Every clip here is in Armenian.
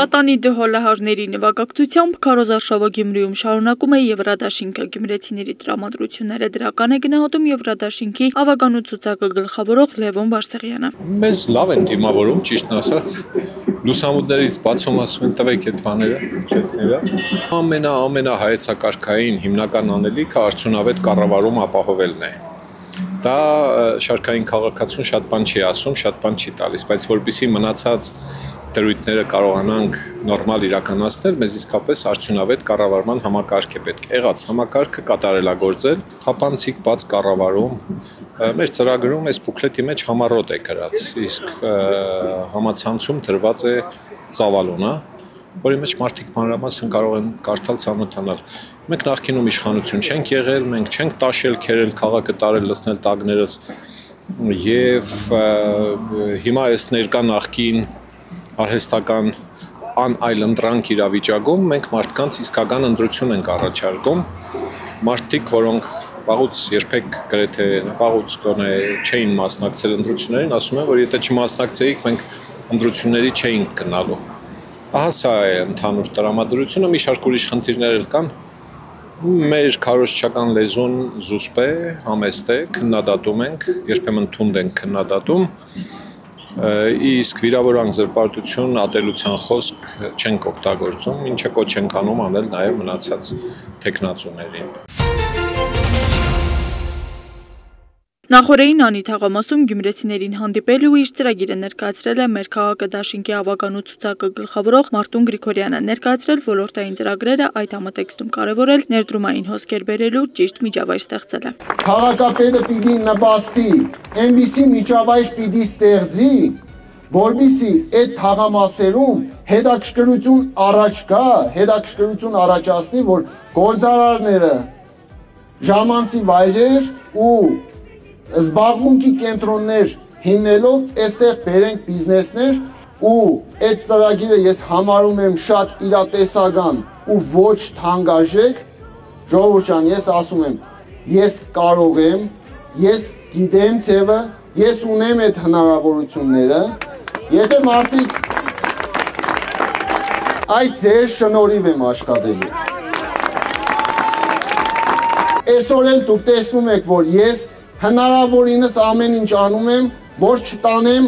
Պատանի դհոլահարների նվագակցությամբ քարոզարշավը Գյումրիում շարունակում է Եվրադաշինքը գյումրեցիների տրամադրությունները դրական է գնահատում Եվրադաշինքի ավագանու ցուցակը գլխավորող Լևոն Բարսեղյանը։ Մեզ լավ են դիմավորում, ճիշտն ասած, լուսամուտներից բացում ասում են տվեք այդ բաները, ամենահայեցակարգային հիմնական անելիքը արդյունավետ կառավարում ապահովելն է։ Դա շարքային քաղաքացուն շատ բան չի ասում, շատ բան չի տալիս, բայց որպեսզի մնացած դրույթները կարողանանք նորմալ իրականացնել, մեզ իսկապես արդյունավետ կառավարման համակարգ է պետք։ Եղած համակարգը կատարելագործել, թափանցիկ բաց կառավարում, մեր ծրագրում այս բուկլետի մեջ համառոտ է գրած, իսկ համացանցում դրված է ծավալուն, որի մեջ մարդիկ մանրամասն կարող են կարդալ, ծանոթանալ։ Մենք նախկինում իշխանություն չենք եղել, մենք չենք տաշել, քերել, քաղաքը տարել, լցնել տագներս եւ հիմա այս ներկա նախկին արհեստական անայլընտրանք իրավիճակում մենք մարդկանց իսկական ընտրություն ենք առաջարկում, մարդիկ, որոնք վաղուց երբեք գրեթե վաղուց գոնե չէին մասնակցել ընտրություններին, ասում են, որ եթե չմասնակցեիք, մենք ընտրությունների չէինք գնալու։ Ահա սա է ընդհանուր տրամադրությունը, մի շարք ուրիշ խնդիրներ էլ կան։ Մեր քարոզչական լեզուն զուսպ է, համեստ է, քննադատում ենք, երբեմն թունդ ենք քննադատում, իսկ վիրավորանք զրպարտություն, ատելության խոսք չենք օգտագործում, ինչը կոչ ենք անում անել նաև մնացած թեկնածուներին։ Նախորդին Անի թաղամասում գյումրեցիներին հանդիպել ու իր ծրագիրը ներկայացրել է մեր քաղաքը դաշինքի ավագանու ցուցակը գլխավորող Մարտուն Գրիգորյանը, ներկայացրել ոլորտային ծրագրերը, այդ համատեքստում կարևորել ներդրումային հոսքեր բերելու ճիշտ միջավայր ստեղծելը։ Քաղաքապետը պիտի նպաստի, այնպիսի միջավայր պիտի ստեղծի, որպեսզի այդ թաղամասերում հետաքրքրություն առաջ գա, հետաքրքրություն առաջացնի, որ գործարարները ժամանցի վայրեր ու զբաղմունքի կենտրոններ հիմնելով այստեղ բերենք բիզնեսներ ու այդ ծրագիրը ես համարում եմ շատ իրատեսական ու ոչ թանկարժեք, ժողովուրդ ջան, ես ասում եմ, ես կարող եմ, ես գիտեմ ձևը, ես ունեմ այդ հնարավորությունները, եթե մարդիկ այդ ձեր շնորհիվ եմ աշխատելու։ Այսօր էլ դուք տեսնում եք, որ ես հնարավորինս ամեն ինչ անում եմ, որ չտանեմ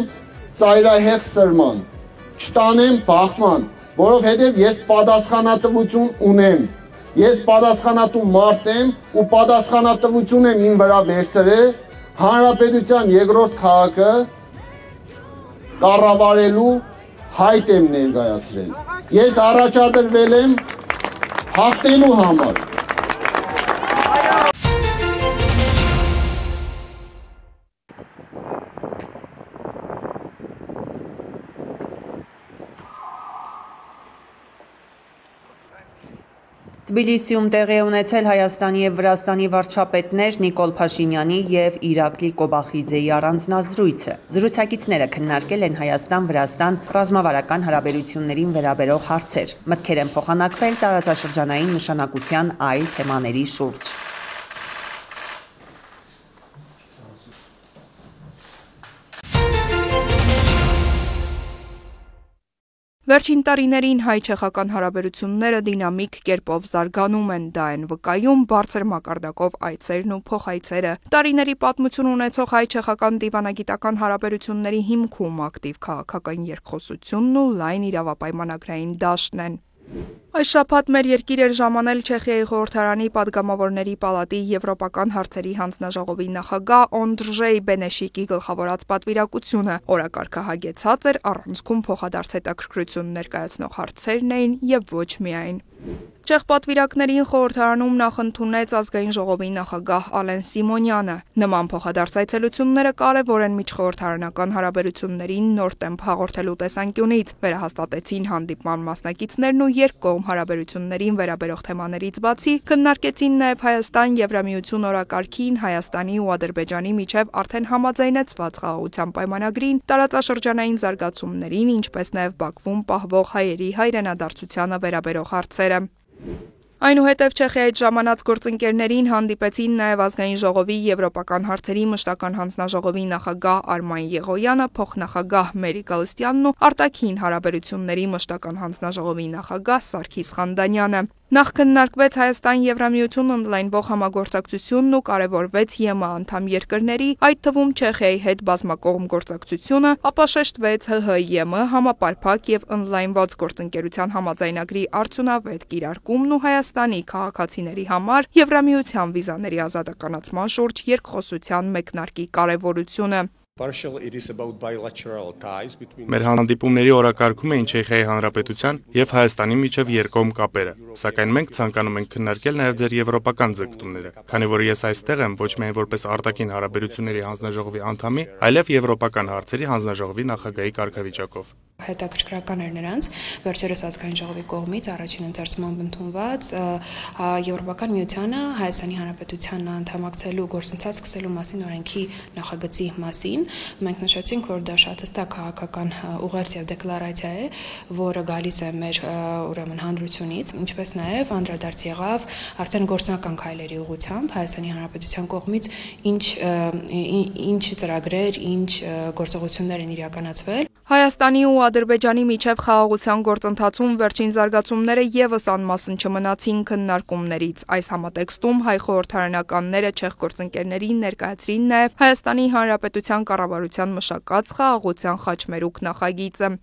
ծայրահեղ սրման, չտանեմ բախման, որովհետև ես պատասխանատվություն ունեմ, ես պատասխանատու մարդ եմ ու պատասխանատվություն եմ իմ վրա վերցրել հանրապետության երկրորդ քաղաքը կառավարելու հայտ եմ ներկայացրել։ Ես առաջադրվել եմ հաղթելու համար։ Թբիլիսիում տեղի է ունեցել Հայաստանի և Վրաստանի վարչապետներ Նիկոլ Փաշինյանի և Իրակլի Կոբախիձեի առանձնազրույցը։ Զրուցակիցները քննարկել են Հայաստան-Վրաստան ռազմավարական հարաբերություններին վերաբերող հարցեր։ Մտքեր են փոխանակվել տարածաշրջանային նշանակության այլ թեմաների շուրջ։ Վերջին տարիներին հայ-չեխական հարաբերությունները դինամիկ կերպով զարգանում են, դա են վկայում բարձր մակարդակով այցերն ու փոխայցերը։ Տարիների պատմություն ունեցող հայ-չեխական դիվանագիտական հարաբերությունների հիմքում ակտիվ քաղաքական երկխոսությունն ու լայն իրավապայմանագրային դաշտն են։ Այս շաբաթ մեր երկիր էր ժամանել Չեխիայի խորհրդարանի падգամավորների պալատի եվրոպական հարցերի հանձնաժողովի նախագահ Օնդրժեյ Բենեշիկի գլխավորած պատվիրակությունը։ Օրակարգը հագեցած էր, առանցքում փոխադարձ հետաքրքրություն ներկայացնող հարցերն էին եւ ոչ միայն։ Չեխ պատվիրակներին խորհրդարանում նախընդունեց ազգային ժողովի նախագահ Ալեն Սիմոնյանը։ Նման փոխադարձ այցելությունները կարևոր են միջխորհրդարանական հարաբերություններին նոր տեմպ հաղորդելու տեսանկյունից, վերահաստատեցին հանդիպման մասնակիցներն ու երկկողմ հարաբերություններին վերաբերող թեմաներից բացի, քննարկեցին նաև Հայաստան-Եվրամիություն օրակարգին, Հայաստանի ու Ադրբեջանի միջև արդեն համաձայնեցված խաղաղության պայմանագրին, տարածաշրջանային զարգացումներին, ինչպես նաև Բաքվում պահվող հայերի հայրենադարձությանը վերաբերող հարցերը։ Այնուհետև Չեխիայից ժամանած գործընկերներին հանդիպեցին նաև ազգային ժողովի եվրոպական հարցերի մշտական հանձնաժողովի նախագահ Արման Եղոյանը, փոխնախագահ Մերի Գալստյանն ու արտաքին հարաբերությունների մշտական հանձնաժողովի նախագահ Սարգիս Խանդանյանը։ Նախ քննարկվեց Հայաստան-Եվրամիություն ընդլայնվող համագործակցությունն ու կարևորվեց ԵՄ անդամ երկրների, այդ թվում Չեխիայի հետ բազմակողմ գործակցությունը, ապա շեշտվեց ՀՀ-ԵՄ համապարփակ եւ ընդլայնված գործընկերության համաձայնագրի արդյունավետ կիրարկումն ու Հայաստանի քաղաքացիների համար Եվրամիության վիզաների ազատականացման շուրջ երկխոսության մեկնարկի կարևորությունը։ Մեր հանդիպումների օրակարգում էին Չեխիայի Հանրապետության եւ Հայաստանի միջև երկկողմ կապերը, սակայն մենք ցանկանում ենք քննարկել նաեւ ձեր եվրոպական ձգտումները, քանի որ ես այստեղ եմ ոչ միայն որպես արտաքին հարաբերությունների հանձնաժողովի անդամի, այլև եվրոպական հարցերի հանձնաժողովի նախագահի կարգավիճակով։ Հետաքրքրական էր նրանց վերջերս ազգային ժողովի կողմից առաջին ընթերցումով ընդունված Եվրոպական միությանը Հայաստանի Հանրապետությանն անդամակցելու գործընթաց սկսելու մասին օրենքի նախագծի մասին։ Մենք նշեցինք, որ դա շատ հստակ քաղաքական ուղերձ եւ դեկլարացիա է, որը գալիս է մեր ուրեմն հանրությունից, ինչպես նաեւ անդրադարձ եղավ արդեն գործնական քայլերի ուղղությամբ Հայաստանի Հանրապետության կողմից ինչ ծրագրեր, ինչ գործողություններ են իրականացվել։ Հայաստանի ու Ադրբեջանի միջև խաղաղության գործընթացում վերջին զարգացումները ևս անմասն չմնացին քննարկումներից։ Այս համատեքստում հայ խորհրդարանականները չեխ գործընկերներին ներկայացրին նաև Հայաստանի Հանրապետության կառավարության մշակած խաղաղության խաչմերուկ նախագիծը։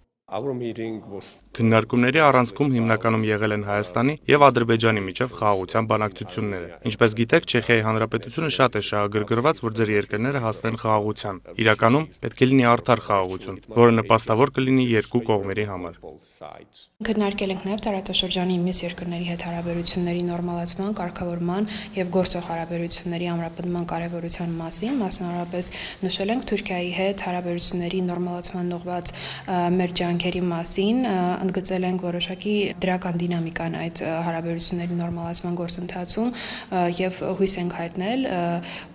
Քննարկումների առանցքում հիմնականում եղել են Հայաստանի եւ Ադրբեջանի միջև խաղաղության բանակցությունները։ Ինչպես գիտեք, Չեխիայի Հանրապետությունը շատ է շահագրգռված, որ ձեր երկրները հասնեն խաղաղության։ Իրականում պետք է լինի արդար խաղաղություն, որը նպաստավոր կլինի երկու կողմերի համար։ Քննարկել ենք նաեւ տարածաշրջանի մյուս երկրների հետ հարաբերությունների նորմալացման, կարգավորման եւ գործող հարաբերությունների ամրապնդման կարեւորության մասին, մասնավորապես նշել ենք Թուրքիայի հետ հարաբերությունների նորմալացման ուղղված մեր ջանքերի մասին, ընդգծել ենք որոշակի դրական դինամիկան այդ հարաբերությունների նորմալացման գործընթացում եւ հույս ենք հայտնել,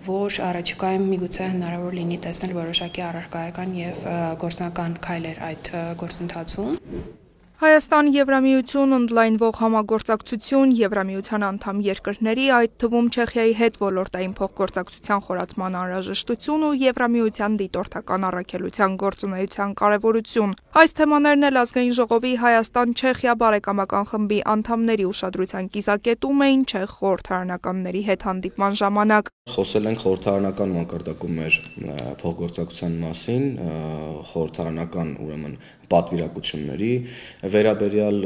որ առաջիկայում միգուցե հնարավոր լինի տեսնել որոշակի առարկայական եւ գործնական քայլեր այդ գործընթացում։ Հայաստան-Եվրամիություն ընդլայնվող համագործակցություն Եվրամիության անդամ երկրների, այդ թվում Չեխիայի հետ ոլորտային փոխգործակցության խորացման անհրաժեշտություն ու Եվրամիության դիտորդական առաքելության գործունեության կարևորություն։ Այս թեմաներն էլ ազգային ժողովի Հայաստան-Չեխիա բարեկամական խմբի անդամների ուշադրության կիզակետում էին չեխ խորհրդարանականների հետ հանդիպման ժամանակ։ Խոսել ենք խորհրդարանական մակարդակում մեր փոխգործակցության մասին, խորհրդարանական ուրեմն պատվիրակությունների վերաբերյալ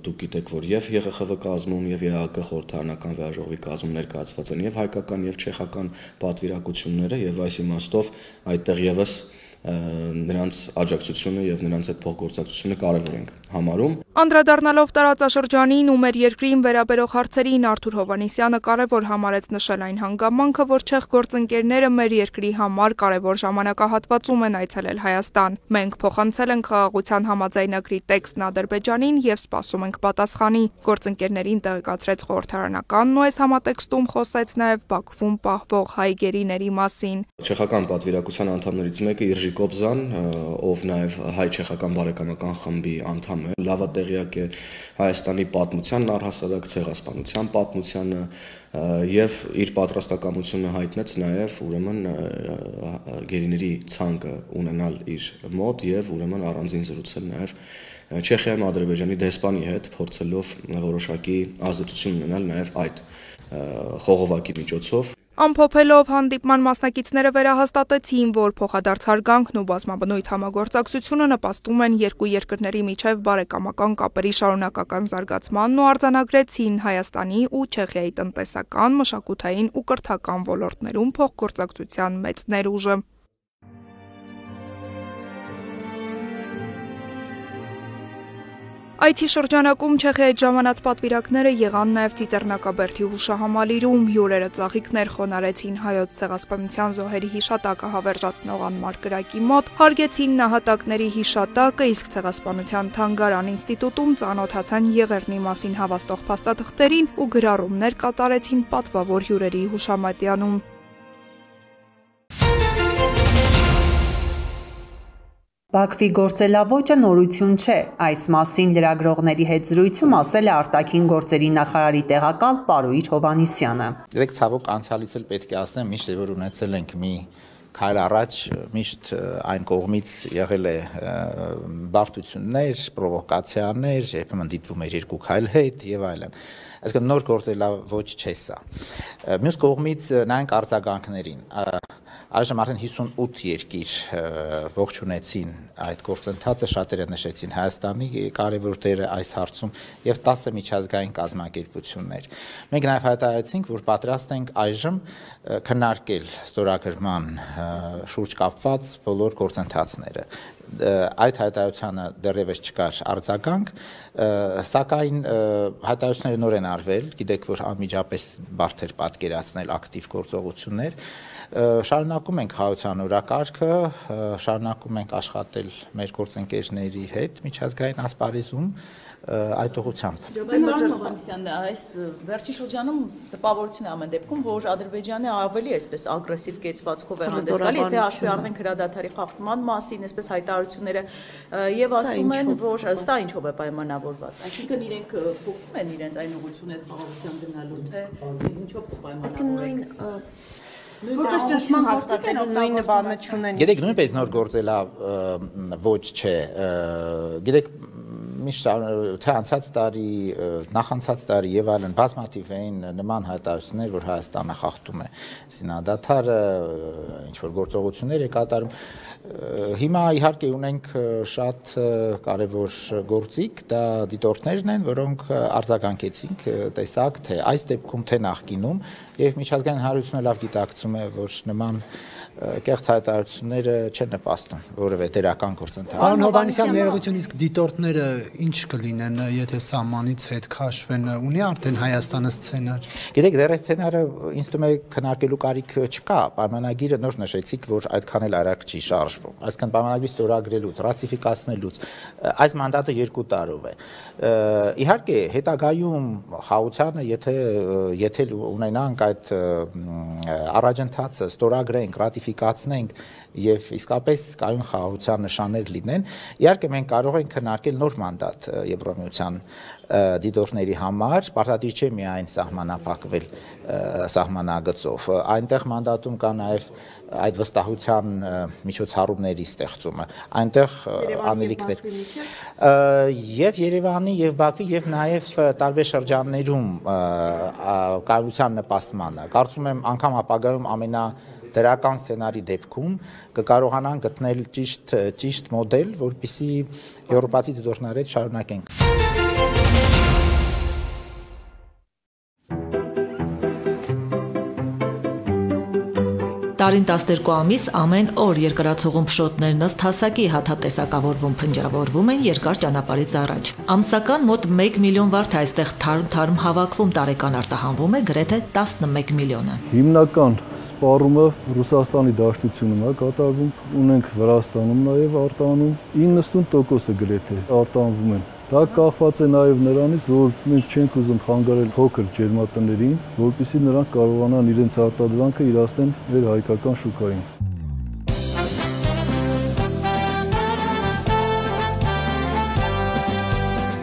դուք գիտեք, որ եւ ԵԽԽՎ կազմում եւ ԵԱԿ խորհրդարանական վեաժողովի կազմում ներկայացված են եւ հայկական եւ չեխական պատվիրակությունները եւ այս իմաստով այդտեղ եւս նրանց աջակցությունը եւ նրանց հետ փոխգործակցությունը կարեւոր ենք համարում։ Անդրադառնալով տարածաշրջանին ու մեր երկրին վերաբերող հարցերին Արթուր Հովհաննիսյանը կարևոր համարեց նշել այն հանգամանքը, որ չեխ գործընկերները մեր երկրի համար կարևոր ժամանակահատվածում են այցելել Հայաստան։ Մենք փոխանցել ենք խաղաղության համաձայնագրի տեքստն Ադրբեջանին եւ սպասում ենք պատասխանի։ Գործընկերներին տեղեկացրեց խորհրդարանականն ու այս համատեքստում խոսեց նաեւ Բաքվում պահվող հայ գերիների մասին։ Չեխական պատվիրակության անդամներից մեկը Իրջի Կոբզան, ով նաև հայ-չեխական բարեկամական խմբի անդամ է, լավատեղյակ է Հայաստանի պատմությանն առհասարակ ցեղասպանության պատմությանը եւ իր պատրաստակամությունը հայտնեց նաև ուրեմն գերիների ցանկը ունենալ իր մոտ եւ ուրեմն առանձին զրուցել նաև Չեխիայի Ադրբեջանի դեսպանի հետ, փորձելով որոշակի ազդեցություն ունենալ նաև այդ խողովակի միջոցով։ Ամփոփելով հանդիպման մասնակիցները վերահաստատեցին, որ փոխադարձ հարգանքն ու բազմաբնույթ համագործակցությունը նպաստում են երկու երկրների միջև բարեկամական կապերի շարունակական զարգացմանն ու արձանագրեցին Հայաստանի ու Չեխիայի տնտեսական, մշակութային ու կրթական ոլորտներում փոխգործակցության մեծ ներուժը։ Այդ շրջանակում Չեխիայից ժամանած պատվիրակները եղան նաև Ծիծեռնակաբերդի հուշահամալիրում, հյուրերը ծաղիկներ խոնարհեցին հայոց ցեղասպանության զոհերի հիշատակը հավերժացնող անմար կրակի մոտ, հարգեցին նահատակների հիշատակը, իսկ ցեղասպանության թանգարան ինստիտուտում ծանոթացան Եղեռնի մասին հավաստող փաստաթղթերին ու գրառումներ կատարեցին պատվավոր հյուրերի հուշամատյանում։ Բաքվի գործելավոճը նորություն չէ, այս մասին լրագրողների հետ զրույցում ասել է արտաքին գործերի նախարարի տեղակալ Պարույր Հովհաննիսյանը։ Դեք ցավոք անցյալից էլ պետք է ասեմ, միշտ որ ունեցել ենք մի քայլ առաջ, միշտ այն կողմից եղել է բարդություններ, պրովոկացիաներ, երբեմն դիտվում էր երկու քայլ հետ եւ այլն։ Այսինքն նոր գործելավոճ չէ սա։ Մյուս կողմից նայենք արձագանքներին։ Այժմ արդեն 58 երկիր ողջունեցին այդ գործընթացը, շատերը նշեցին Հայաստանի կարևոր դերը այս հարցում եւ 10 միջազգային կազմակերպություններ։ Մենք նաեւ հայտարարեցինք, որ պատրաստ ենք այժմ քննարկել ստորագրման շուրջ կապված բոլոր գործընթացները։ Այդ հայտարարությանը դեռևս չկար արձագանք, սակայն հայտարարությունները նոր են արվել, գիտեք, որ անմիջապես բարդ էր պատկերացնել ակտիվ գործողություններ, շարունակում ենք հայության օրակարգը, շարունակում ենք աշխատել մեր գործընկերների հետ միջազգային ասպարեզում այդ ուղղությամբ։ Պարոն Հովհաննիսյան, այս վերջին շրջանում տպավորություն է ամեն դեպքում, որ Ադրբեջանը ավելի այսպես ագրեսիվ կեցվածքով է հանդես գալիս, եթե հաշվի առնենք հրադադարի խախտման մասին, այսպես հայտարարությունները եւ ասում են, որ սա ինչով է պայմանավորված։ Այսինքն իրենք փոխում են իրենց այն ուղղությունը խաղաղության գնալու, թե ինչով կպայմանավորվեն։ Որպես ճնշման հաստատելու նույն բանը չունեն։ Գիտեք, նույնպես նոր գործելավոճ չէ։ Գիտեք, միշտ թե անցած տարի, նախանցած տարի եւ այլն բազմաթիվ էին նման հայտարարություններ, որ Հայաստանը խախտում է զինադադարը, ինչ որ գործողություններ է կատարում։ Հիմա իհարկե ունենք շատ կարևոր գործիք, դա դիտորդներն են, որոնք արձագանքեցին, տեսակ, թե այս դեպքում, թե նախկինում, եւ միջազգային հանրությունը լավ գիտակցում է, որ նման կեղծ հայտարարությունները չեն նպաստում որևէ դերական գործընթացի։ Պարոն Հովհաննիսյան, ներողություն, իսկ դիտորդները ինչ կլինեն, եթե սահմանից հետ քաշվեն, ունի արդեն Հայաստանը սցենար։ Գիտեք, դեռ սցենարը ինձ թվում է քննարկելու կարիք չկա, պայմանագիրը նոր նշեցիք, որ այդքան էլ արագ չի շարժվում։ Այսինքն պայմանագիրը ստորագրելուց, ռատիֆիկացնելուց այս մանդատը 2 տարով է։ Իհարկե, հետագայում խաղությանը, եթե ունենանք այդ առաջընթացը, ստորագրենք, ռատիֆիկացնենք եւ իսկապես կայուն խաղաղության նշաններ լինեն, իհարկե մենք կարող ենք քննարկել նոր մանդատ Եվրոմիության դիտորդների համար, պարտադիր չէ միայն սահմանափակվել սահմանագծով։ Այնտեղ մանդատում կա նաև այդ վստահության միջոցառումների ստեղծումը, այնտեղ անելիքներ եւ Երևանի եւ Բաքվի եւ նաեւ տարբեր շրջաններում կայունության նպաստմանը։ Կարծում եմ անգամ ապագայում դրական սցենարի դեպքում կկարողանան գտնել ճիշտ մոդել, որպեսզի եվրոպացի դիտորդների հետ շարունակենք։ Տարին 12 ամիս ամեն օր երկրացողում փշոտներն ըստ հասակի հաթատեսակավորվում փնջավորվում են երկար ճանապարհից առաջ։ Ամսական մոտ 1 միլիոն վարդ այստեղ թարմ հավաքվում, տարեկան արտահանվում է գրեթե 11 միլիոնը։ Հիմնական սպառումը Ռուսաստանի Դաշնությունում է կատարվում, ունենք Վրաստանում նաև արտահանում, 90%-ը գրեթե արտահանվում են։ Դա կախված է նաև նրանից, որ մենք չենք ուզում խանգարել փոքր ջերմատներին, որպեսզի նրանք կարողանան իրենց արտադրանքը իրացնել մեր հայկական շուկային։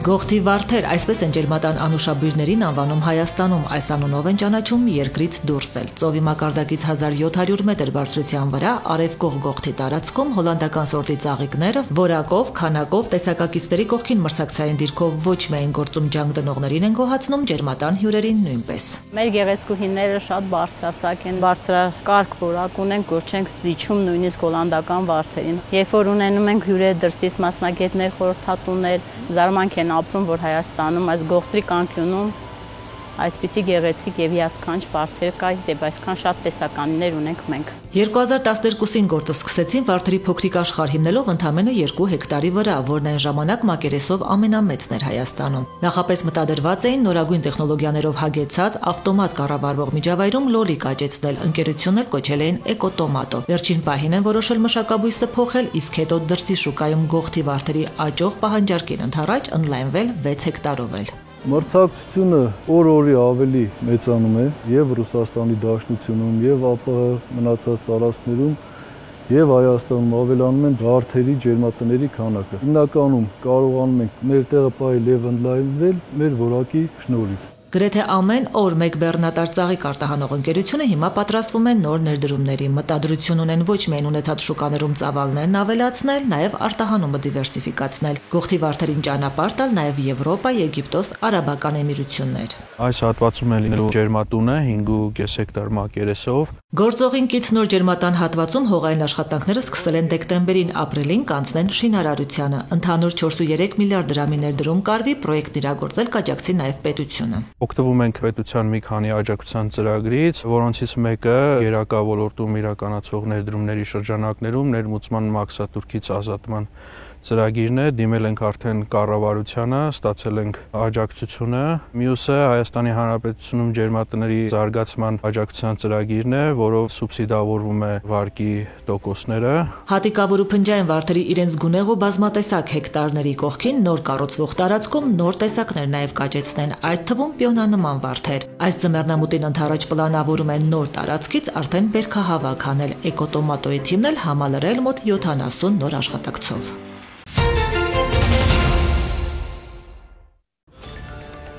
Գողթի վարդեր, այսպես են ջերմատան անուշաբույրներին անվանում Հայաստանում, այս անունով են ճանաչում երկրից դուրս էլ։ Ծովի մակարդակից 1700 մետր բարձրության վրա արևկող գողթի տարածքում հոլանդական սորտի ծաղիկները որակով, քանակով, տեսակակիցների կողքին մրցակցային դիրքով ոչ միայն գործում ջանք դնողներին են գոհացնում, ջերմատան հյուրերին նույնպես։ Մեր գեղեցկուհիները շատ բարձրասակ են, բարձրակարգ որակ ունեն, որ չենք զիջում նույնիսկ հոլանդական վարդերին։ Երբ որ ունենում ենք հյուրեր դրսից մասնագետներ, խորհրդատուներ, զարմանք են ապրում, որ Հայաստանում այս գողտրի կանկյունում այսպիսի գեղեցիկ եւ հիասքանչ վարդեր կա եւ այսքան շատ տեսականիներ ունենք մենք։ 2012-ին գործը սկսեցին վարդերի փոքրիկ աշխարհ հիմնելով ընդամենը 2 հեկտարի վրա, որն այն ժամանակ մակերեսով ամենամեծն էր Հայաստանում։ Նախապես մտադրված էին նորագույն տեխնոլոգիաներով հագեցած ավտոմատ կառավարվող միջավայրում լոլիկ աճեցնել, ընկերություններ կոչել էին Էկոտոմատո։ Վերջին պահին են որոշել մշակաբույսը փոխել, իսկ հետո դրսի շուկայում գողթի վարդերի աճող պահանջարկին ընդառաջ ընդլայնվել 6 հեկտարով էլ։ Մրցակցությունը օր-օրի ավելի մեծանում է եւ Ռուսաստանի Դաշնությունում եւ ԱՊՀ մնացած տարածքներում եւ Հայաստանում ավելանում են բարթերի ջերմատների քանակը։ Հիմնականում կարողանում ենք մեր տեղը պահել եւ ընդլայնվել մեր որակի շնորհիվ։ Գրեթե ամեն օր մեկ բեռնատար ծաղիկ արտահանող ընկերությունը հիմա պատրաստվում է նոր ներդրումների, մտադրություն ունեն ոչ միայն ունեցած շուկաներում ծավալներն ավելացնել, նաև արտահանումը դիվերսիֆիկացնել, գողթի վարդերին ճանապարհ տալ նաև Եվրոպա, Եգիպտոս, Արաբական Էմիրություններ։ Այս հատվածում է լինելու ջերմատունը 5.5 հեկտար մակերեսով։ Գործողին կից նոր ջերմատան հատվածում հողային աշխատանքները սկսել են դեկտեմբերին, ապրիլին կանցնեն շինարարությանը։ Ընդհանուր 4.3 միլիարդ դրամի ներդրում կարվի, պրոյեկտն իրագործել կաջակցի նաև պետությունը։ Օգտվում ենք պետության մի քանի աջակցության ծրագրից, որոնցից մեկը գերակա ոլորտում իրականացվող ներդրումների շրջանակներում ներմուծման մաքսատուրքից ազատման ծրագիրն է, դիմել ենք արդեն կառավարությանը, ստացել ենք աջակցությունը։ Մյուսը Հայաստանի Հանրապետությունում ջերմատների զարգացման աջակցության ծրագիրն է, որով սուբսիդավորվում է վարկի տոկոսները։ Հատիկավոր ու փնջային վարդերի իրենց գունեղ ու բազմատեսակ հեկտարների կողքին նոր կառուցվող տարածքում նոր տեսակներ նաև կաճեցնեն, այդ թվում պիոնանման վարդեր։ Այս ձմեռնամուտին ընդառաջ պլանավորում են նոր տարածքից արդեն բերքահավաք անել, էկոտոմատոյի թիմն էլ համալրել մոտ 70 նոր աշխատակցով։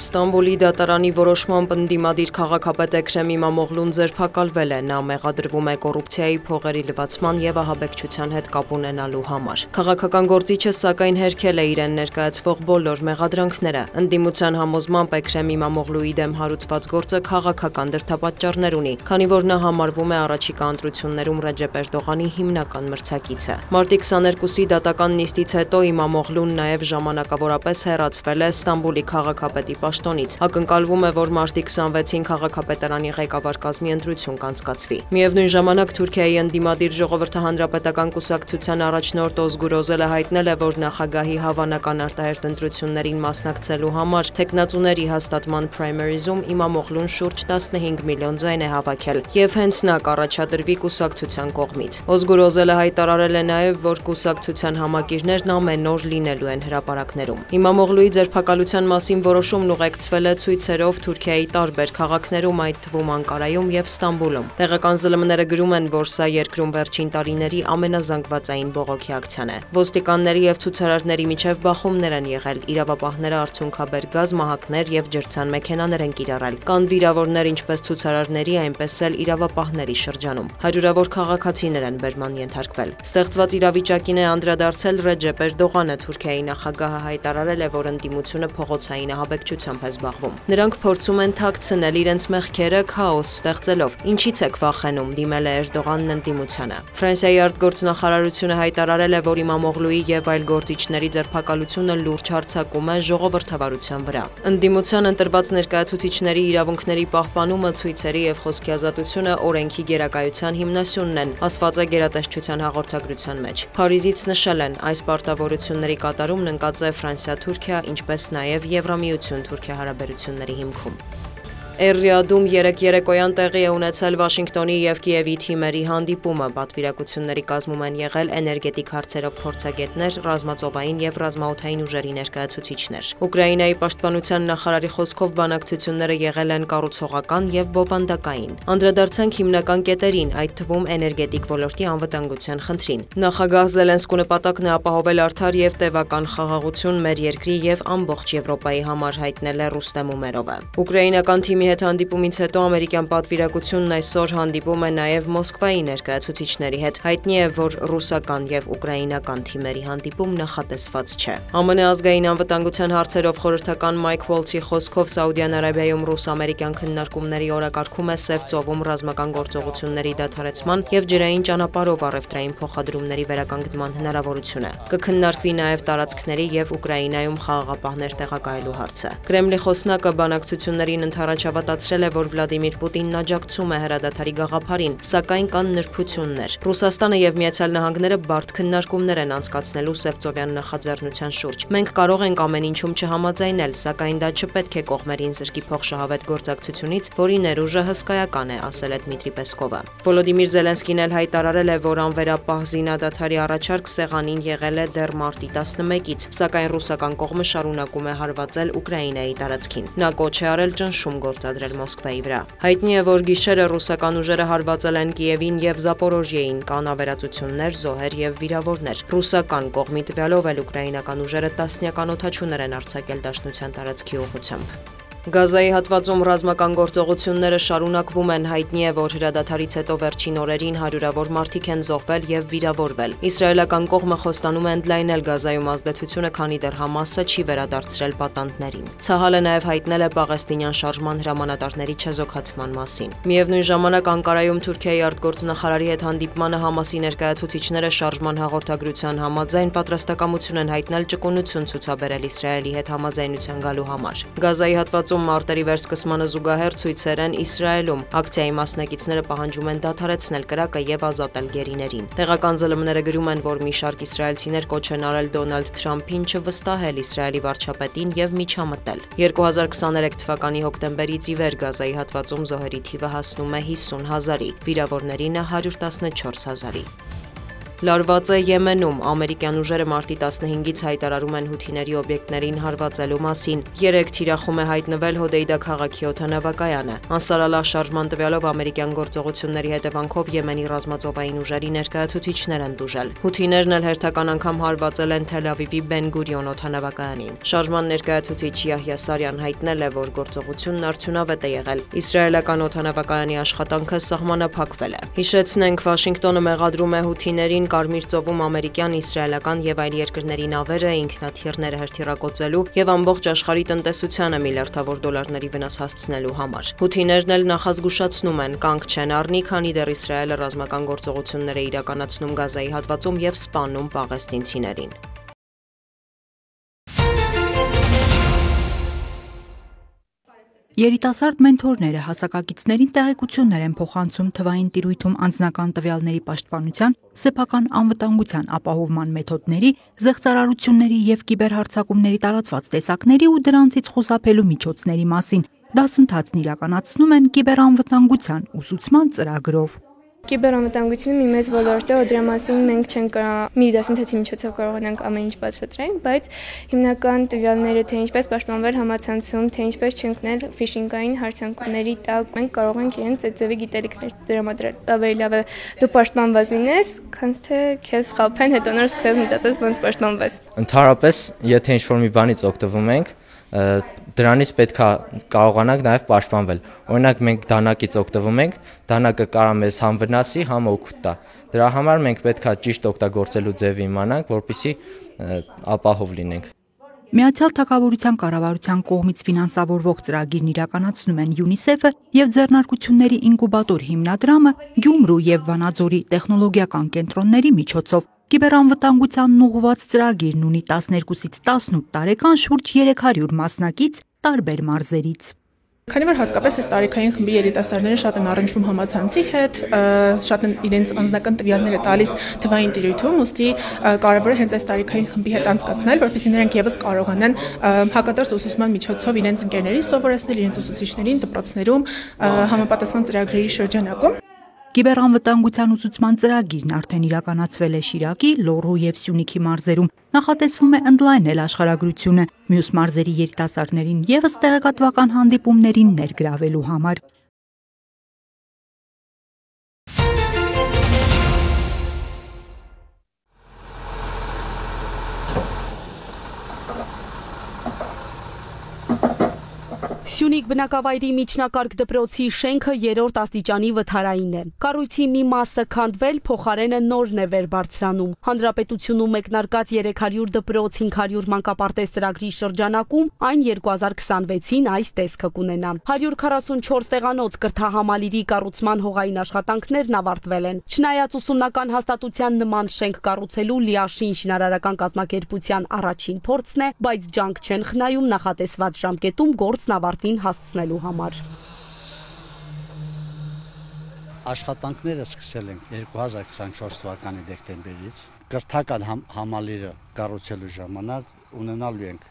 Ստամբուլի դատարանի որոշմամբ ընդդիմադիր քաղաքապետ Էքրեմ Իմամօղլուն ձերբակալվել է, նա մեղադրվում է կոռուպցիայի, փողերի լվացման եւ ահաբեկչության հետ կապ ունենալու համար։ Քաղաքական գործիչը սակայն հերքել է իրեն ներկայացվող բոլոր մեղադրանքները։ Ընդդիմության համոզմամբ Էքրեմ Իմամօղլուի դեմ հարուցված գործը քաղաքական դրդապատճառներ ունի, քանի որ նա համարվում է առաջիկա ընտրություններում Ռեջեփ Էրդողանի հիմնական մրցակիցը։ Մարտի 22-ի դատական նիստից հետո Իմամօղլուն նաեւ ժամանակավորապես հեռացվել է Ստամբուլի քաղաքապետի պաշտոնից։ Ակնկալվում է, որ մարտի 26-ին քաղաքապետարանի ղեկավար կազմի ընտրություն կանցկացվի։ Միևնույն ժամանակ Թուրքիայի ընդդիմադիր ժողովրդահանրապետական կուսակցության առաջնորդ Օզգուր Օզելը հայտնել է, որ նախագահի հավանական արտահերթ ընտրություններին մասնակցելու համար թեկնածուների հաստատման primary-ում Իմամօղլուն շուրջ 15 միլիոն ձայն է հավաքել, եւ հենց նա կառաջադրվի կուսակցության կողմից։ Օզգուր Օզելը հայտարարել է նաեւ, որ կուսակցության համակիրներն ամեն օր լինելու են հրապարակներում։ Իմամօղլուի ձերբակալության մասին որոշումն ուղեկցվել է ցույցերով Թուրքիայի տարբեր քաղաքներում, այդ թվում Անկարայում եւ Ստամբուլում։ Տեղական ԶԼՄ-ները գրում են, որ սա երկրում վերջին տարիների ամենազանգվածային բողոքի ակցիան է։ Ոստիկանների եւ ցուցարարների միջև բախումներ են եղել, իրավապահները արդյունքաբեր գազ, մահակներ եւ ջրցան մեքենաներ են կիրառել։ Կան վիրավորներ ինչպես ցուցարարների, այնպես էլ իրավապահների շրջանում։ Հարյուրավոր քաղաքացիներ են բերման ենթարկվել։ Ստեղծված իրավիճակին է անդրադարձել Ռեջեփ Էրդողանը, Թուրքիայի նախագահը հայտարարել է, որ ընդդիմությունը փողոցային ահաբեկչությամբ է զբաղվում։ Նրանք փորձում են թաքցնել իրենց մեղքերը քաոս ստեղծելով։ Ինչից եք վախենում, դիմել է Էրդողանն ընդդիմությանը։ Ֆրանսիայի արտգործնախարարությունը հայտարարել է, որ Իմամօղլուի եւ այլ գործիչների ձերբակալությունը լուրջ հարձակում է ժողովրդավարության վրա։ Ընդդիմության ընտրված ներկայացուցիչների իրավունքների պահպանումը, ցույցերի եւ խոսքի ազատությունը օրենքի գերակայության հիմնասյունն են, ասված է գերատեսչության հաղորդագրության մեջ։ Փարիզից նշել են, այս պարտավորությունների կատարումն ընկած է Ֆրանսիա-Թուրքիա, ինչպես նաեւ Եվրամիություն-Թուրքիա հարաբերությունների հիմքում։ Էր-Ռիադում երեկոյան տեղի է ունեցել Վաշինգտոնի եւ Կիևի թիմերի հանդիպումը։ Պատվիրակությունների կազմում են եղել էներգետիկ հարցերով փորձագետներ, ռազմածովային եւ ռազմաօդային ուժերի ներկայացուցիչներ։ Ուկրաինայի պաշտպանության նախարարի խոսքով բանակցությունները եղել են կառուցողական եւ բովանդակային։ Անդրադարձանք հիմնական կետերին, այդ թվում էներգետիկ ոլորտի անվտանգության խնդրին։ Նախագահ Զելենսկու նպատակն է ապահովել արդար եւ տևական խաղաղություն մեր երկրի եւ ամբողջ Եվրոպայի համար, հայտնել է Ռուստեմ Ումերովը։ Ուկրաինական թիմի հետ հանդիպումից հետո ամերիկյան պատվիրակությունն այսօր հանդիպում է նաև Մոսկվայի ներկայացուցիչների հետ։ Հայտնի է, որ ռուսական եւ ուկրաինական թիմերի հանդիպում նախատեսված չէ։ ԱՄՆ ազգային անվտանգության հարցերով խորհրդական Մայք Ուոլցի խոսքով Սաուդյան Արաբիայում ռուս-ամերիկյան քննարկումների օրակարգում է Սև ծովում ռազմական գործողությունների դադարեցման եւ ջրային ճանապարհով առևտրային փոխադրումների վերականգնման հնարավորությունը։ Կքննարկվի նաև տարածքների եւ Ուկրաինայում խաղաղապահներ տեղակայելու հարցը։ Կրեմլի խոսնակը բանակցություններին ընդառաջ ավարտացրել է, որ Վլադիմիր Պուտինն աջակցում է հրադադարի գաղափարին, սակայն կան նրբություններ։ Ռուսաստանը եւ Միացյալ Նահանգները բարդ քննարկումներ են անցկացնելու Սևծովյան նախաձեռնության շուրջ։ Մենք կարող ենք ամեն ինչում չհամաձայնել, սակայն դա չպետք է կողմերին զրկի փոխշահավետ գործակցությունից, որի ներուժը հսկայական է, ասել է Դմիտրի Պեսկովը։ Վոլոդիմիր Զելենսկին էլ հայտարարել է, որ անվերապահ զինադադարի առաջարկ սեղանին եղել է դեռ մարտի 11-ից, սակայն ռուսական կողմը շարունակում է հարվածել Ուկրաինայի տարածքին։ Նա կոչ է արել ճնշում գործադրել Մոսկվայի վրա։ Հայտնի է, որ գիշերը ռուսական ուժերը հարվածել են Կիևին եւ Զապորոժիեին, կան ավերածություններ, զոհեր եւ վիրավորներ։ Ռուսական կողմի տվյալով էլ ուկրաինական ուժերը տասնյական օդաչուներ են արձակել դաշնության տարածքի ուղղությամբ։ Գազայի հատվածում ռազմական գործողությունները շարունակվում են, հայտնի է, որ հրադադարից հետո վերջին օրերին հարյուրավոր մարդիկ են զոհվել եւ վիրավորվել։ Իսրայելական կողմը խոստանում է ընդլայնել Գազայում ազդեցությունը, քանի դեռ Համասը չի վերադարձրել պատանդներին։ Ցահալը նաեւ հայտնել է պաղեստինյան շարժման հրամանատարների չեզոքացման մասին։ Միևնույն ժամանակ Անկարայում Թուրքիայի արտգործնախարարի հետ հանդիպմանը Համասի ներկայացուցիչները շարժման հաղորդագրության համաձայն պատրաստակամություն են հայտնել ճկունություն ցուցաբերել Իսրայելի հետ համաձայնության գալու համար։ Գազայի հատված մարտերի վերսկսմանը զուգահեռ ցույցեր են Իսրայելում։ Ակցիայի մասնակիցները պահանջում են դադարեցնել կրակը եւ ազատել գերիներին։ Տեղական ԶԼՄ-ները գրում են, որ մի շարք իսրայելցիներ կոչ են արել Դոնալդ Թրամփին չվստահել Իսրայելի վարչապետին եւ միջամտել։ 2023 թվականի հոկտեմբերից ի վեր Գազայի հատվածում զոհերի թիվը հասնում է 50,000-ի, վիրավորներինը 114,000-ի։ Լարված է Եմենում, ամերիկյան ուժերը մարտի 15-ից հայտարարում են հութիների օբյեկտներին հարվածելու մասին։ 3 թիրախում է հայտնվել Հոդեյդա քաղաքի օդանավակայանը։ Անսարալահ շարժման տվյալով ամերիկյան գործողությունների հետևանքով Եմենի ռազմածովային ուժերի ներկայացուցիչներ են տուժել։ Հութիներն էլ հերթական անգամ հարվածել են Թել Ավիվի Բեն Գուրիոն օդանավակայանին։ Շարժման ներկայացուցիչ Յահյա Սարյան հայտնել է, որ գործողությունն արդյունավետ է եղել։ Իսրայելական օդանավակայանի աշխատանքը սահմանափակվել է։ Հիշեցնենք, Վաշինգտոնը մեղադրում է հութիներին Կարմիր ծովում ամերիկյան, իսրայելական եւ այլ երկրների նավերը ինքնաթիռները հրթիռակոծելու եւ ամբողջ աշխարհի տնտեսությանը միլիարդավոր դոլարների վնաս հասցնելու համար։ Հութիներն էլ նախազգուշացնում են, կանգ չեն առնի, քանի դեռ Իսրայելը ռազմական գործողություններ է իրականացնում Գազայի հատվածում եւ սպանում պաղեստինցիներին։ Երիտասարդ մենթորները հասակակիցներին տեղեկություններ են փոխանցում թվային տիրույթում անձնական տվյալների պաշտպանության, սեփական անվտանգության ապահովման մեթոդների, զեղծարարությունների եւ կիբերհարձակումների տարածված տեսակների ու դրանցից խուսափելու միջոցների մասին։ Դասընթացն իրականացնում են կիբերանվտանգության ուսուցման ծրագրով։ Կիբերանվտանգությունը մի մեծ ոլորտ է, դրա մասին մենք չենք մի դասընթացի միջոցով կարողանանք ամեն ինչ բացատրենք, բայց հիմնական տվյալները, թե ինչպես պաշտպանվել համացանցում, թե ինչպես չընկնել ֆիշինգային հարցանկումների տակ, մենք կարող ենք իրենց այդ ձևի գիտելիքներ տրամադրել։ Ավելի լավ է դու պաշտպանված լինես, քան թե քեզ խաբեն, հետո նոր սկսես մտածես ոնց պաշտպանվես։ Ընդհանրապես, եթե ինչ-որ մի բանից օգտվում ենք, դրանից պետք է կարողանանք նաև պաշտպանվել։ Օրինակ մենք դանակից օգտվում ենք, դանակը կարող մեզ համ վնասի, համ օգուտ տա։ Դրա համար մենք պետք է ճիշտ օգտագործելու ձևը իմանանք, որպեսզի ապահով լինենք։ Միացյալ Թագավորության կառավարության կողմից ֆինանսավորվող ծրագիրն իրականացնում են ՅՈՒՆԻՍԵՖ-ը եւ ձեռնարկությունների ինկուբատոր հիմնադրամը Գյումրու եւ Վանաձորի տեխնոլոգիական կենտրոնների միջոցով։ Կիբերանվտանգությանն ուղղված ծրագիրն ունի 12-ից 18 տարեկան շուրջ 300 մասնակից տարբեր մարզերից։ Քանի որ հատկապես այս տարիքային խմբի երիտասարդները շատ են առնչվում համացանցի հետ, շատ են իրենց անձնական տվյալները տալիս թվային տիրույթում, ուստի կարևոր է հենց այս տարիքային խմբի հետ անցկացնել, որպեսզի նրանք եւս կարողանան հակադարձ ուսուցման միջոցով իրենց ընկերներին սովորեցնել, իրենց ուսուցիչներին դպրոցներում համապատասխան ծրագրերի շրջանակում։ Կիբերանվտանգության ուսուցման ծրագիրն արդեն իրականացվել է Շիրակի, Լոռու եւ Սյունիքի մարզերում։ Նախատեսվում է ընդլայնել աշխարհագրությունը մյուս մարզերի երիտասարդներին եւս տեղեկատվական հանդիպումներին ներգրավելու համար։ Սյունիք բնակավայրի միջնակարգ դպրոցի շենքը 3-րդ աստիճանի վթարային է։ Կառույցի մի մասը քանդվել, փոխարենը նորն է վեր բարձրանում։ Հանրապետությունում մեկնարկած 300 դպրոց 500 մանկապարտեզ ծրագրի շրջանակում այն 2026-ին այս տեսքը կունենա։ 144 տեղանոց կրթահամալիրի կառուցման հողային աշխատանքներն ավարտվել են։ Չնայած ուսումնական հաստատության նման շենք կառուցելու լիաշին շինարարական կազմակերպության առաջին փորձն է, բայց ջանք չեն խնայում նախատեսված ժամկետում գործն ավարտին հասցնելու համար։ Աշխատանքները սկսել ենք 2024 թվականի դեկտեմբերից։ Կրթական համալիրը կառուցելու ժամանակ ունենալու ենք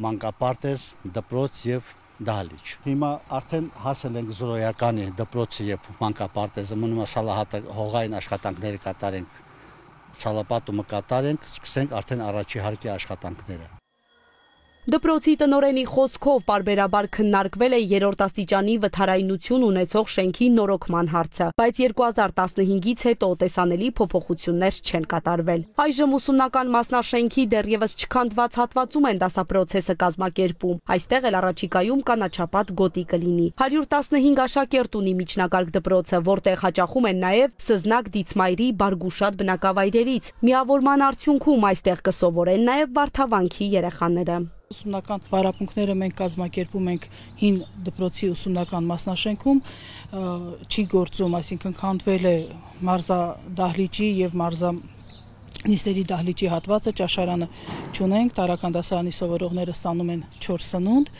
մանկապարտեզ, դպրոց եւ դահլիճ։ Հիմա արդեն հասել ենք զրոյականի դպրոցի եւ մանկապարտեզը, մնում է սալահատը հողային աշխատանքները կատարենք, ցալապատումը կատարենք, սկսենք արդեն առաջի հարկի աշխատանքները։ Դպրոցի տնօրենի խոսքով պարբերաբար քննարկվել է երրորդ աստիճանի վթարայնություն ունեցող շենքի նորոգման հարցը, բայց 2015-ից հետո տեսանելի փոփոխություններ չեն կատարվել։ Այժմ ուսումնական մասնաշենքի դեռևս չքանդված հատվածում են դասապրոցեսը կազմակերպում։ Այստեղ էլ առաջիկայում կանաչապատ գոտի կլինի։ 115 աշակերտ ունի միջնակարգ դպրոցը, որտեղ հաճախում են նաև Սզնակ Դիցմայրի Բարգուշատ բնակավայրերից։ Միավորման արդյունքում այստեղ կսովորեն նաև Վարդավանքի երեխաները։ Ուսումնական պարապմունքները մենք կազմակերպում ենք հին դպրոցի ուսումնական մասնաշենքում, չի գործում, այսինքն քանդվել է մարզադահլիճի եւ նիստերի դահլիճի հատվածը, ճաշարանը չունենք, տարրական դասարանի սովորողները ստանում են 4 սնունդ։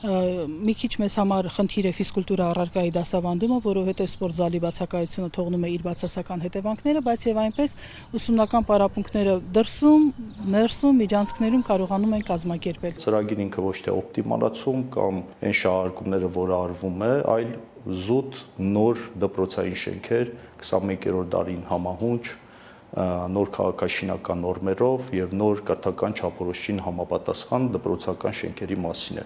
Մի քիչ մեզ համար խնդիր է ֆիզկուլտուրա առարկայի դասավանդումը, որովհետև սպորտ զալի բացակայությունը թողնում է իր բացասական հետևանքները, բայց եւ այնպես ուսումնական պարապմունքները դրսում, ներսում, միջանցքներում կարողանում են կազմակերպել։ Ծրագիրը ինքը ոչ թե օպտիմալացում կամ այն շահարկումները, որը արվում է, այլ զուտ նոր դպրոցային շենքեր 21-րդ դարին համահունչ նոր քաղաքաշինական նորմերով եւ նոր կրթական չափորոշիչին համապատասխան դպրոցական շենքերի մասին է։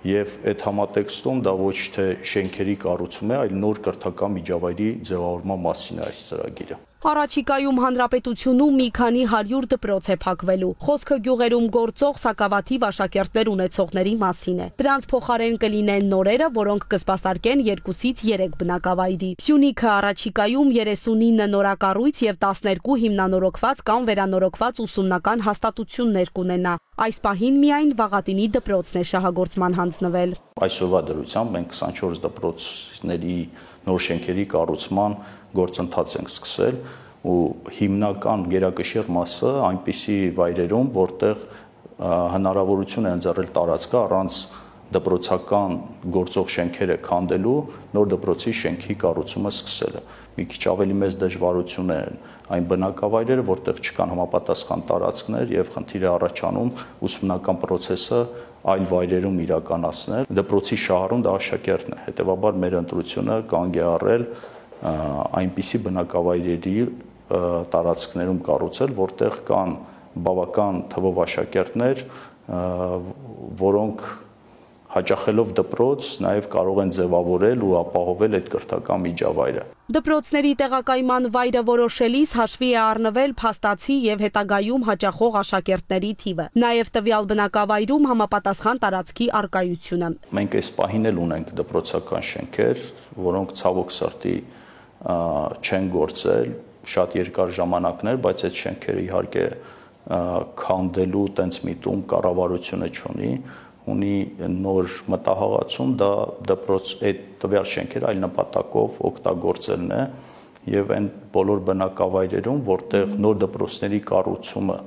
Եվ այդ համատեքստում դա ոչ թե շենքերի կառուցում է, այլ նոր կրթական միջավայրի ձևավորման մասին է այս ծրագիրը։ Առաջիկայում հանրապետությունում մի քանի 100 դպրոց է փակվելու։ Խոսքը գյուղերում գործող սակավաթիվ աշակերտներ ունեցողների մասին է։ Դրանց փոխարեն կլինեն նորերը, որոնք կսպասարկեն 2-ից 3 բնակավայրի։ Սյունիքը առաջիկայում 39 նորակառույց եւ 12 հիմնանորոգված կամ վերանորոգված ուսումնական հաստատություններ կունենա։ Այս պահին միայն Վաղատինի դպրոցն է շահագործման հանձնվել։ Այսօրվա դրությամբ մենք 24 դպրոցների նոր շենքերի կառուցման գործընթաց ենք սկսել ու հիմնական գերակշիռ մասը այնպիսի վայրերում, որտեղ հնարավորություն է ընձեռել տարածքը առանց դպրոցական գործող շենքերը քանդելու նոր դպրոցի շենքի կառուցումը սկսելը։ Մի քիչ ավելի մեծ դժվարություն են այն բնակավայրերը, որտեղ չկան համապատասխան տարածքներ եւ խնդիր է առաջանում ուսումնական process-ը այլ վայրերում իրականացնել։ Դպրոցի շահառուն դա աշակերտն է։ Հետեւաբար մեր ընտրությունը կանգ է առել այնպիսի բնակավայրերի տարածքներում կառուցել, որտեղ կան բավական թվով աշակերտներ, որոնք հաճախելով դպրոց նաև կարող են ձևավորել ու ապահովել այդ կրթական միջավայրը։ Դպրոցների տեղակայման վայրը որոշելիս հաշվի է առնվել փաստացի եւ հետագայում հաճախող աշակերտների թիվը, նաև տվյալ բնակավայրում համապատասխան տարածքի առկայությունը։ Մենք այս պահին էլ ունենք դպրոցական շենքեր, որոնք ցավոք սրտի չեն գործել շատ երկար ժամանակներ, բայց այդ շենքերը իհարկե քանդելու տենց միտում կառավարությունը չունի, ունի նոր մտահղացում, դա դպրոց այդ տվյալ շենքերը այլ նպատակով օգտագործելն է եւ այն բոլոր բնակավայրերում, որտեղ նոր դպրոցների կառուցումը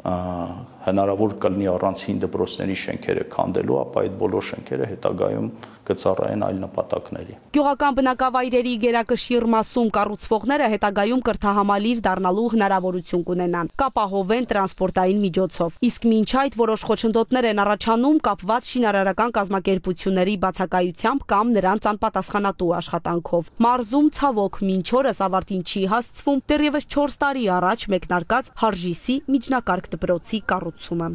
հնարավոր կլինի առանց հին դպրոցների շենքերը քանդելու, ապա այդ բոլոր շենքերը հետագայում կծառայեն այլ նպատակների։ Գյուղական բնակավայրերի գերակշիռ մասում կառուցվողները հետագայում կրթահամալիր դառնալու հնարավորություն կունենան, կապահովեն տրանսպորտային միջոցով։ Իսկ մինչ այդ որոշ խոչընդոտներ են առաջանում կապված շինարարական կազմակերպությունների բացակայությամբ կամ նրանց անպատասխանատու աշխատանքով։ Մարզում ցավոք մինչ օրս ավարտին չի հասցվում դեռևս 4 տարի առաջ մեկնարկած Հարժիսի միջնակարգ դպրոցի կառուցումը։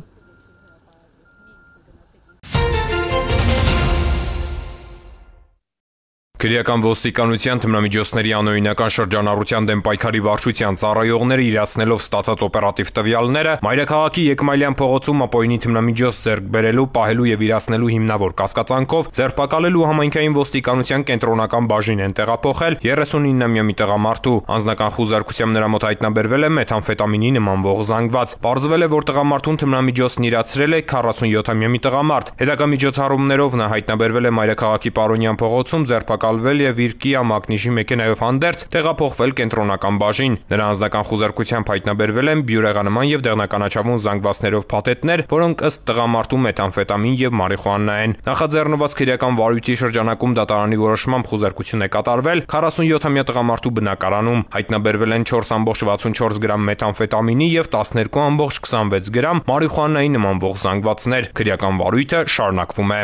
Քրեական ոստիկանության թմրամիջոցների անօրինական շրջանառության դեմ պայքարի վարչության ծառայողները իրացնելով ստացած օպերատիվ տվյալները Մայրաքաղաքի Եկմայլյան փողոցում ապօրինի թմրամիջոց ձեռք բերելու, պահելու եւ իրացնելու հիմնավոր կասկածանքով ձերբակալելու համայնքային ոստիկանության կենտրոնական բաժին են տեղափոխել 39-ամյա մի տղամարդու։ Անձնական խուզարկությամբ նրա մոտ հայտնաբերվել է մեթամֆետամինի նմանվող զանգված։ Պարզվել է, որ տղամարդուն թմրամիջոցն իրացրել է 47-ամյա մի տղամարդ։ Հետագա միջոցառումներով նա հայտնաբերվել է Մայրաքաղաքի Պարոնյան փողոցում ձերբակալվել եւ իր Kia Magnish-ի մեքենայով հանդերձ տեղափոխվել կենտրոնական բաժին։ Նրա անձնական խուզարկությամբ հայտնաբերվել են բյուրեղանման եւ դեղնականաչավուն զանգվածներով փաթեթներ, որոնք ըստ տղամարդու մեթամֆետամին եւ մարիխուանա են։ Նախաձեռնված քրեական վարույթի շրջանակում դատարանի որոշմամբ խուզարկություն է կատարվել 47-ամյա տղամարդու բնակարանում։ Հայտնաբերվել են 4.64 գրամ մեթամֆետամինի եւ 12.26 գրամ մարիխուանայի նմանվող զանգվածներ։ Քրեական վարույթը շարունակվում է։